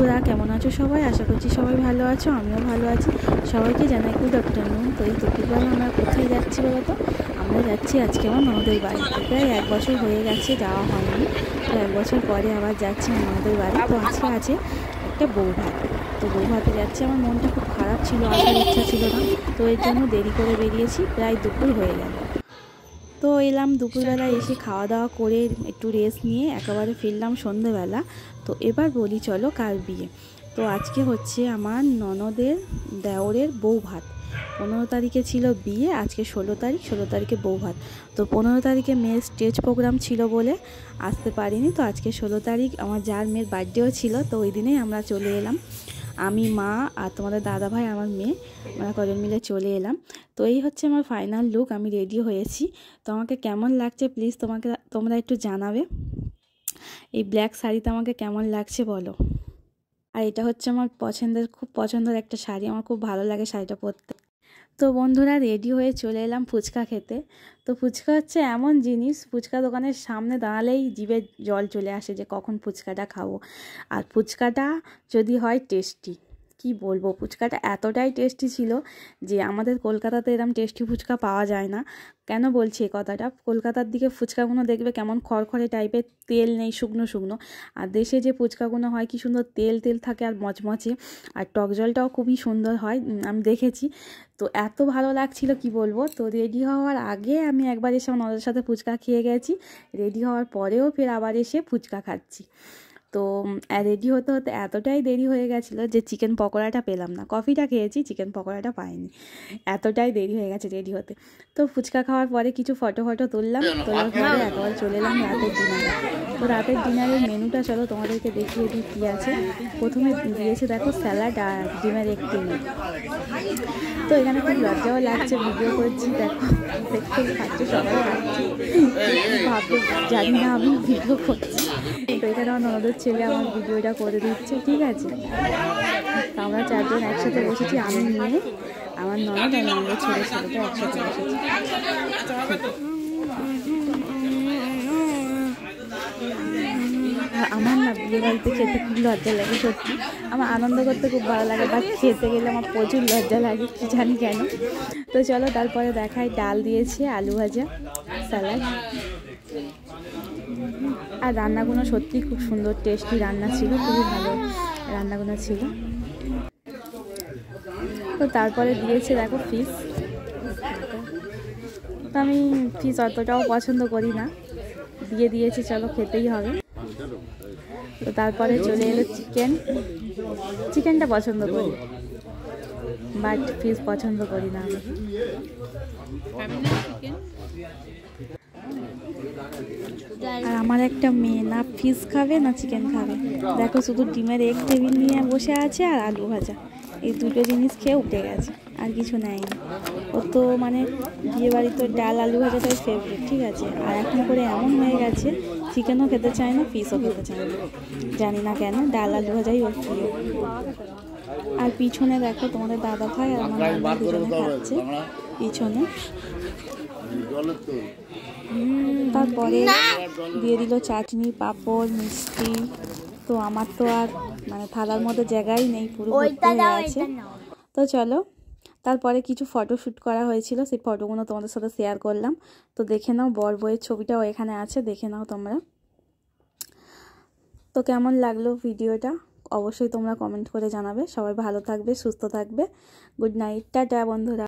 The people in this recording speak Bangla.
বন্ধুরা কেমন আছো সবাই? আশা করছি সবাই ভালো আছো, আমিও ভালো আছি। সবাইকে জানাই গুড আফটারনুন। তো এই দুপুরবেলা আমরা কোথায় যাচ্ছি বলো তো? আমরা যাচ্ছি আজকে আমার ননদের বাড়িতে। প্রায় 1 বছর হয়ে গেছে যাওয়া হয়নি, তো 1 বছর পরে আবার যাচ্ছি আমার ননদের বাড়ি। তো আজকে আছে একটা বউ ভাত, তো বউ ভাতে যাচ্ছি। আমার মনটা খুব খারাপ ছিল, আসার ইচ্ছা ছিল না, তো এর জন্য দেরি করে বেরিয়েছি, প্রায় দুপুর হয়ে গেল। তো এলাম দুপুরবেলা, এসে খাওয়া দাওয়া করে একটু রেস্ট নিয়ে একেবারে ফিরলাম সন্ধ্যেবেলা। তো এবার বলি চলো কার বিয়ে। তো আজকে হচ্ছে আমার ননদের দেওরের বউ ভাত। 15 তারিখে ছিল বিয়ে, আজকে 16 তারিখ, 16 তারিখে বউ ভাত। তো 15 তারিখে মেয়ের স্টেজ প্রোগ্রাম ছিল বলে আসতে পারিনি। তো আজকে 16 তারিখ আমার যার মেয়ের বার্থডেও ছিল, তো ওই দিনেই আমরা চলে এলাম। আমি, মা আর তোমাদের দাদা ভাই, আমার মেয়ে, আমরা কজন মিলে চলে এলাম। তো এই হচ্ছে আমার ফাইনাল লুক, আমি রেডি হয়েছি। তো আমাকে কেমন লাগছে প্লিজ তোমরা একটু জানাবে। এই ব্ল্যাক শাড়িতে আমাকে কেমন লাগছে বলো। আর এটা হচ্ছে আমার খুব পছন্দের একটা শাড়ি, আমার খুব ভালো লাগে শাড়িটা পরতে। তো বন্ধুরা রেডি হয়ে চলে এলাম ফুচকা খেতে। তো ফুচকা হচ্ছে এমন জিনিস, ফুচকা দোকানের সামনে দাঁড়ালেই জিভে জল চলে আসে যে কখন ফুচকাটা খাবো। আর ফুচকাটা যদি হয় টেস্টি, কি বলবো, ফুচকাটা এতটাই টেস্টি ছিল যে আমাদের কলকাতাতে এরকম টেস্টি ফুচকা পাওয়া যায় না। কেন বলছি এই কথাটা? কলকাতার দিকে ফুচকাগুলো দেখবে কেমন খড়খড়ে টাইপের, তেল নেই, শুকনো শুকনো। আর দেশে যে ফুচকাগুলো হয় কি সুন্দর তেল তেল থাকে আর মচমচে, আর টক জলটাও খুবই সুন্দর হয়, আমি দেখেছি। তো এত ভালো লাগছিল কি বলবো। তো রেডি হওয়ার আগে আমি একবার এসে ওদের সাথে ফুচকা খেয়ে গেছি, রেডি হওয়ার পরেও ফের আবার এসে ফুচকা খাচ্ছি। তো রেডি হতে হতে এতটাই দেরি হয়ে গেছিলো যে চিকেন পকোড়াটা পেলাম না। কফিটা খেয়েছি, চিকেন পকোড়াটা পাইনি, এতটাই দেরি হয়ে গেছে রেডি হতে। তো ফুচকা খাওয়ার পরে কিছু ফটো তুললাম, তোলার পরে একেবারে চলে এলাম রাতের ডিনারে। তো রাতের ডিনারের মেনুটা চলো তোমাদেরকে দেখিয়ে দিই কী আছে। প্রথমে দিয়েছে দেখো স্যালাড আর ডিমের একটি মিট। তো এখানে খুব লজ্জাও লাগছে, ভিডিও করছি, দেখো দেখতে খাচ্ছে, সবাই খাচ্ছে, ভাবতে জানি না আমি ভিডিও করছি। তো এখানে আমার ননদের ছেলে আমার ভিডিওটা করে দিচ্ছে, ঠিক আছে। তো আমরা 4 জন একসাথে বসেছি, আমি, মেয়ে, আমার ননদ আর ননদের ছেলেটা একসাথে বসেছি। আমার না বিয়ে বাড়িতে খেতে খুব লজ্জা লাগে সত্যি। আমার আনন্দ করতে খুব ভালো লাগে, বাট খেতে গেলে আমার প্রচুর লজ্জা লাগে, কি জানি কেন। তো চলো তারপরে দেখাই, ডাল দিয়েছে, আলু ভাজা, স্যালাড। আর রান্নাগুলো সত্যি খুব সুন্দর টেস্টি রান্না ছিল, খুবই ভালো রান্নাগুলো ছিল। তো তারপরে দিয়েছে দেখো ফিশ। তো আমি ফিশ অতটাও পছন্দ করি না, দিয়েছে, চলো খেতেই হবে। তো তারপরে চলে এলো চিকেনটা পছন্দ করি, বাট ফিশ পছন্দ করি না আমি। আর আমার একটা মেয়ে না ফিশ খাবে না চিকেন খাবে, দেখো শুধু ডিমের এক টেবিল নিয়ে বসে আছে আর আলু ভাজা, এই দুটো জিনিস খেয়ে উঠে গেছে, আর কিছু নেয়নি। ও তো মানে বিয়ে বাড়ি তো ডাল আলু ভাজাটাই ফেভারিট, ঠিক আছে। আর এখন করে এমন হয়ে গেছে চিকেনও খেতে চায় না, ফিশও খেতে চায় না, জানি না কেন, ডাল আলু ভাজাই ওর প্রিয়। আর পিছনে দেখো তোমাদের দাদা ভাই আর আমার মামা দুজনে খাচ্ছে পিছনে। তারপরে দিয়ে দিল চাটনি, পাঁপড়, মিষ্টি। তো আমার তো আর মানে থালার মধ্যে জায়গাই নেই, পুরো ভর্তি হয়ে আছে। তো চলো তারপরে কিছু ফটোশ্যুট করা হয়েছিল, সেই ফটোগুলো তোমাদের সাথে শেয়ার করলাম। তো দেখে নাও, বর বউয়ের ছবিটাও এখানে আছে, দেখে নাও তোমরা। তো কেমন লাগলো ভিডিওটা অবশ্যই তোমরা কমেন্ট করে জানাবে। সবাই ভালো থাকবে, সুস্থ থাকবে। গুড নাইট, টাটা বন্ধুরা।